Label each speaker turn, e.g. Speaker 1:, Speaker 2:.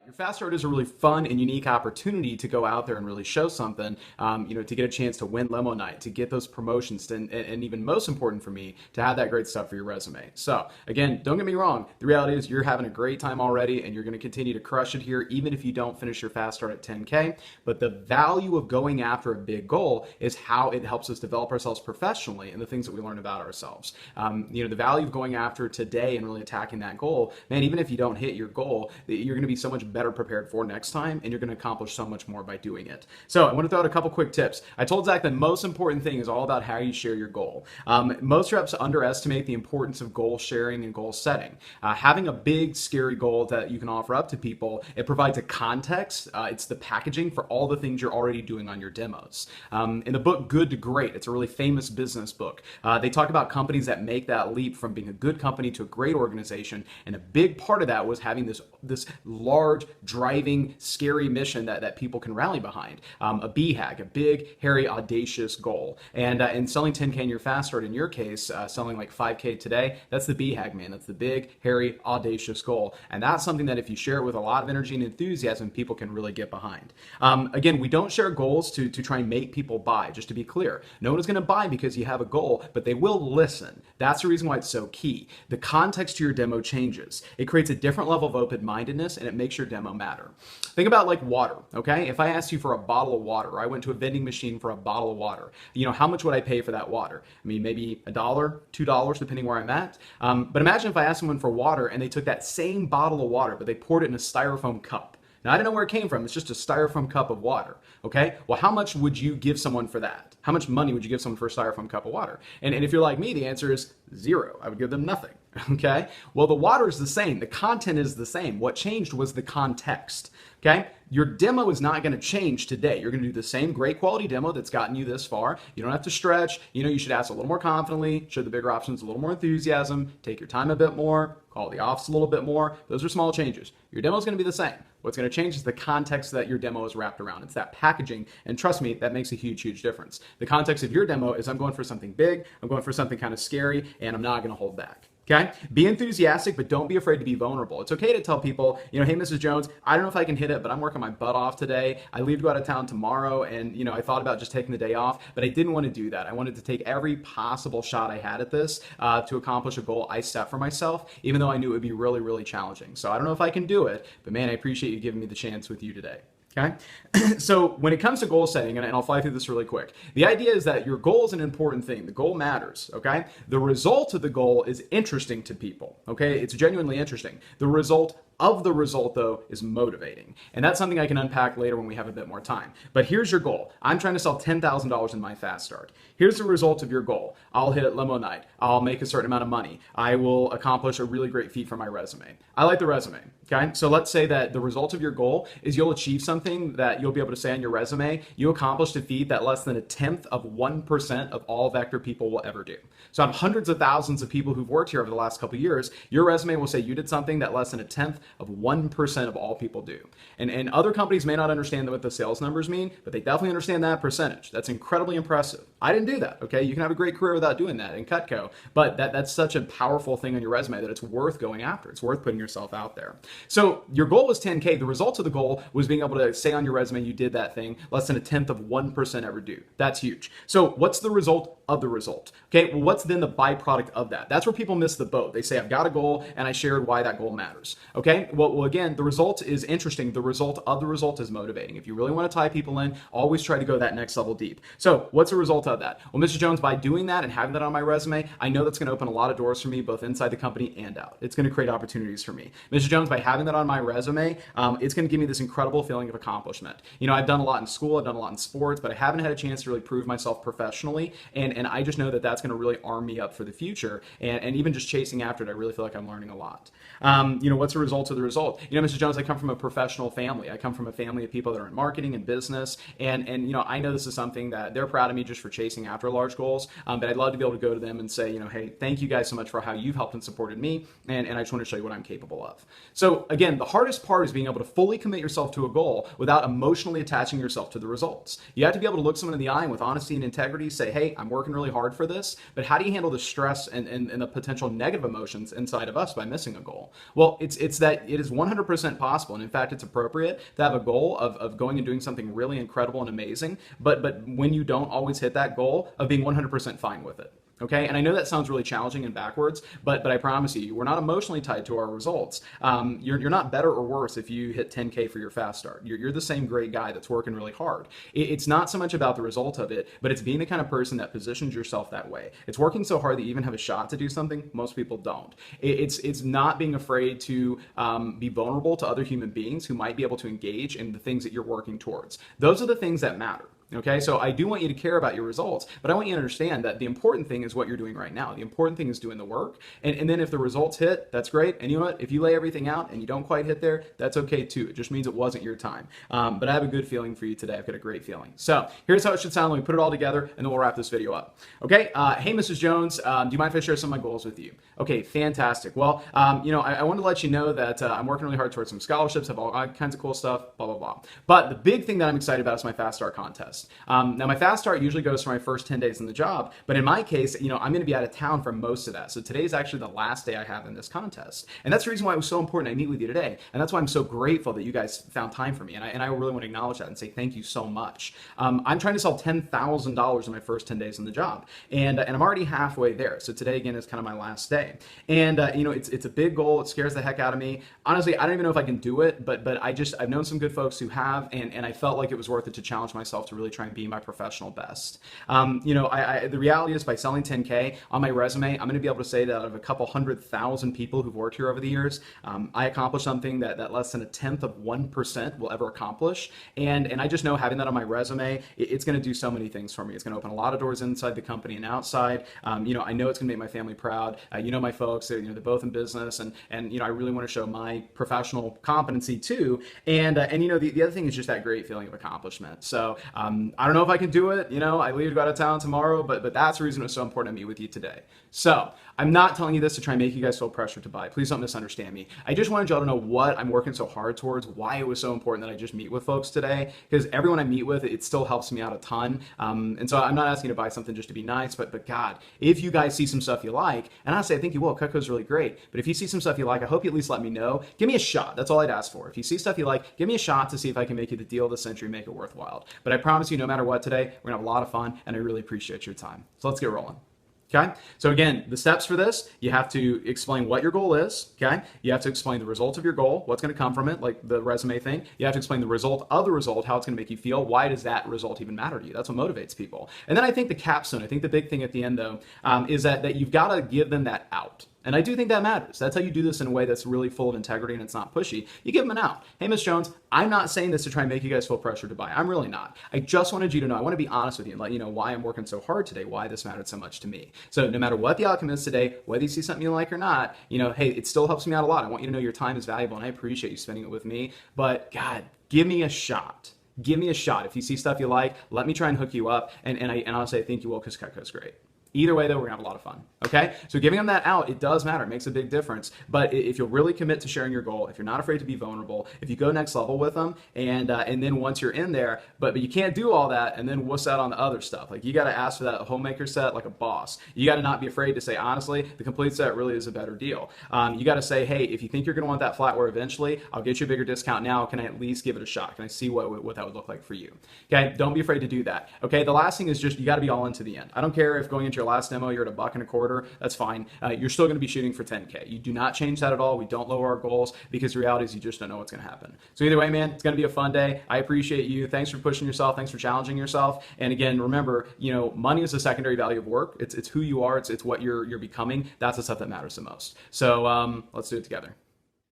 Speaker 1: Your fast start is a really fun and unique opportunity to go out there and really show something, to get a chance to win limo night, to get those promotions, and even most important for me, to have that great stuff for your resume. So again, don't get me wrong. The reality is you're having a great time already and you're going to continue to crush it here, even if you don't finish your fast start at 10K. But the value of going after a big goal is how it helps us develop ourselves professionally and the things that we learn about ourselves. The value of going after today and really attacking that goal, man, even if you don't hit your goal, you're going to be so much better prepared for next time, and you're going to accomplish so much more by doing it. So I want to throw out a couple quick tips. I told Zach the most important thing is all about how you share your goal. Most reps underestimate the importance of goal sharing and goal setting. Having a big, scary goal that you can offer up to people, it provides a context. It's the packaging for all the things you're already doing on your demos. In the book Good to Great, it's a really famous business book. They talk about companies that make that leap from being a good company to a great organization, and a big part of that was having this large, driving, scary mission that people can rally behind. A BHAG, a big, hairy, audacious goal. And selling 10K in your fast start, in your case, selling like 5K today, that's the BHAG, man. That's the big, hairy, audacious goal. And that's something that if you share it with a lot of energy and enthusiasm, people can really get behind. Again, we don't share goals to try and make people buy, just to be clear. No one is going to buy because you have a goal, but they will listen. That's the reason why it's so key. The context to your demo changes. It creates a different level of open-mindedness, and it makes your demo matter. Think about like water, okay? If I asked you for a bottle of water, or I went to a vending machine for a bottle of water, how much would I pay for that water? I mean, maybe $1, $2, depending where I'm at. But imagine if I asked someone for water and they took that same bottle of water, but they poured it in a styrofoam cup. Now, I don't know where it came from. It's just a styrofoam cup of water, okay? Well, how much would you give someone for that? How much money would you give someone for a styrofoam cup of water? And if you're like me, the answer is zero. I would give them nothing, okay? Well, the water is the same. The content is the same. What changed was the context, okay? Your demo is not going to change today. You're going to do the same great quality demo that's gotten you this far. You don't have to stretch. You should ask a little more confidently, show the bigger options a little more enthusiasm, take your time a bit more, call the office a little bit more. Those are small changes. Your demo is going to be the same. What's going to change is the context that your demo is wrapped around. It's that packaging, and trust me, that makes a huge, huge difference. The context of your demo is I'm going for something big, I'm going for something kind of scary, and I'm not going to hold back. Okay? Be enthusiastic, but don't be afraid to be vulnerable. It's okay to tell people, hey, Mrs. Jones, I don't know if I can hit it, but I'm working my butt off today. I leave to go out of town tomorrow, and, I thought about just taking the day off, but I didn't want to do that. I wanted to take every possible shot I had at this to accomplish a goal I set for myself, even though I knew it would be really, really challenging. So I don't know if I can do it, but man, I appreciate you giving me the chance with you today. Okay. So when it comes to goal setting, and I'll fly through this really quick, the idea is that your goal is an important thing. The goal matters. Okay. The result of the goal is interesting to people. Okay. It's genuinely interesting. The result of the result, though, is motivating. And that's something I can unpack later when we have a bit more time. But here's your goal. I'm trying to sell $10,000 in my fast start. Here's the result of your goal. I'll hit limo night. I'll make a certain amount of money. I will accomplish a really great feat for my resume. I like the resume. Okay. So let's say that the result of your goal is you'll achieve something that you'll be able to say on your resume. You accomplished a feat that less than 0.1% of all Vector people will ever do. So out of hundreds of thousands of people who've worked here over the last couple of years, your resume will say you did something that less than 0.1% of all people do. And other companies may not understand what the sales numbers mean, but they definitely understand that percentage. That's incredibly impressive. I didn't do that, okay? You can have a great career without doing that in Cutco, but that's such a powerful thing on your resume that it's worth going after. It's worth putting yourself out there. So your goal was 10K. The result of the goal was being able to say on your resume you did that thing less than 0.1% ever do. That's huge. So what's the result of the result? Okay, well, what's then the byproduct of that? That's where people miss the boat. They say, I've got a goal, and I shared why that goal matters. Okay, well, again, the result is interesting. The result of the result is motivating. If you really want to tie people in, always try to go that next level deep. So what's the result of that? Well, Mr. Jones, by doing that and having that on my resume, I know that's going to open a lot of doors for me, both inside the company and out. It's going to create opportunities for me. Mr. Jones, by having that on my resume, it's going to give me this incredible feeling of accomplishment. I've done a lot in school, I've done a lot in sports, but I haven't had a chance to really prove myself professionally, and I just know that that's going to really arm me up for the future, and even just chasing after it, I really feel like I'm learning a lot. What's the result of the result? Mr. Jones, I come from a professional family. I come from a family of people that are in marketing and business, and I know this is something that they're proud of me just for chasing after large goals, but I'd love to be able to go to them and say, hey, thank you guys so much for how you've helped and supported me, and I just want to show you what I'm capable of. So again, the hardest part is being able to fully commit yourself to a goal without emotionally attaching yourself to the results. You have to be able to look someone in the eye and with honesty and integrity say, hey, I'm working really hard for this, but how do you handle the stress and the potential negative emotions inside of us by missing a goal? Well, it's that that it is 100% possible. And in fact, it's appropriate to have a goal of going and doing something really incredible and amazing. But when you don't always hit that goal, of being 100% fine with it. Okay, and I know that sounds really challenging and backwards, but I promise you, we're not emotionally tied to our results. You're not better or worse if you hit 10K for your fast start. You're the same great guy that's working really hard. It's not so much about the result of it, but it's being the kind of person that positions yourself that way. It's working so hard that you even have a shot to do something most people don't. It's not being afraid to be vulnerable to other human beings who might be able to engage in the things that you're working towards. Those are the things that matter. Okay, so I do want you to care about your results, but I want you to understand that the important thing is what you're doing right now. The important thing is doing the work. And then if the results hit, that's great. And you know what? If you lay everything out and you don't quite hit there, that's okay too. It just means it wasn't your time. But I have a good feeling for you today. I've got a great feeling. So here's how it should sound. Let me put it all together and then we'll wrap this video up. Okay, hey, Mrs. Jones, do you mind if I share some of my goals with you? Okay, fantastic. Well, I wanted to let you know that I'm working really hard towards some scholarships, have all kinds of cool stuff, blah, blah, blah. But the big thing that I'm excited about is my Fast Start contest. Now, my Fast Start usually goes for my first 10 days in the job, but in my case, I'm going to be out of town for most of that. So today is actually the last day I have in this contest. And that's the reason why it was so important I meet with you today. And that's why I'm so grateful that you guys found time for me. And I really want to acknowledge that and say thank you so much. I'm trying to sell $10,000 in my first 10 days in the job. And I'm already halfway there. So today, again, is kind of my last day. And, it's a big goal. It scares the heck out of me. Honestly, I don't even know if I can do it, but I've known some good folks who have, and I felt like it was worth it to challenge myself to really try and be my professional best. The reality is by selling 10K on my resume, I'm going to be able to say that out of a couple 100,000 people who've worked here over the years, I accomplished something that less than 1/10% will ever accomplish. And I just know having that on my resume, it's going to do so many things for me. It's going to open a lot of doors inside the company and outside. I know it's going to make my family proud. My folks, they're both in business, and I really want to show my professional competency too. And the other thing is just that great feeling of accomplishment. So I don't know if I can do it. I leave to go out of town tomorrow, but that's the reason it's so important to meet with you today. So I'm not telling you this to try and make you guys feel pressured to buy. Please don't misunderstand me. I just wanted y'all to know what I'm working so hard towards, why it was so important that I just meet with folks today, because everyone I meet with, it still helps me out a ton. And so I'm not asking you to buy something just to be nice, but God, if you guys see some stuff you like, and honestly, I think you will, Cutco's really great, but if you see some stuff you like, I hope you at least let me know. Give me a shot. That's all I'd ask for. If you see stuff you like, give me a shot to see if I can make you the deal of the century, make it worthwhile. But I promise you, no matter what today, we're gonna have a lot of fun, and I really appreciate your time. So let's get rolling. Okay, so again, the steps for this, you have to explain what your goal is, okay? You have to explain the results of your goal, what's going to come from it, like the resume thing. You have to explain the result of the result, how it's going to make you feel. Why does that result even matter to you? That's what motivates people. And then I think the capstone, I think the big thing at the end, though, is that you've got to give them that out. And I do think that matters. That's how you do this in a way that's really full of integrity and it's not pushy. You give them an out. Hey, Miss Jones, I'm not saying this to try and make you guys feel pressured to buy. I'm really not. I just wanted you to know, I want to be honest with you and let you know why I'm working so hard today, why this mattered so much to me. So no matter what the outcome is today, whether you see something you like or not, hey, it still helps me out a lot. I want you to know your time is valuable and I appreciate you spending it with me. But God, give me a shot. Give me a shot. If you see stuff you like, let me try and hook you up. And honestly, I think you will because Cutco's great. Either way, though, we're going to have a lot of fun, okay? So giving them that out, it does matter. It makes a big difference. But if you'll really commit to sharing your goal, if you're not afraid to be vulnerable, if you go next level with them, and then once you're in there, but you can't do all that and then wuss out on the other stuff. Like, you got to ask for that homemaker set like a boss. You got to not be afraid to say, honestly, the complete set really is a better deal. You got to say, hey, if you think you're going to want that flatware eventually, I'll get you a bigger discount now. Can I at least give it a shot? Can I see what that would look like for you? Okay, don't be afraid to do that. Okay, the last thing is just you got to be all into the end. I don't care if going into your last demo you're at $1.25, that's fine. You're still going to be shooting for 10K. You do not change that at all. We don't lower our goals because the reality is you just don't know what's going to happen. So either way, man, it's going to be a fun day. I appreciate you. Thanks for pushing yourself. Thanks for challenging yourself. And again, remember, money is a secondary value of work. It's who you are. It's what you're becoming. That's the stuff that matters the most. So let's do it together.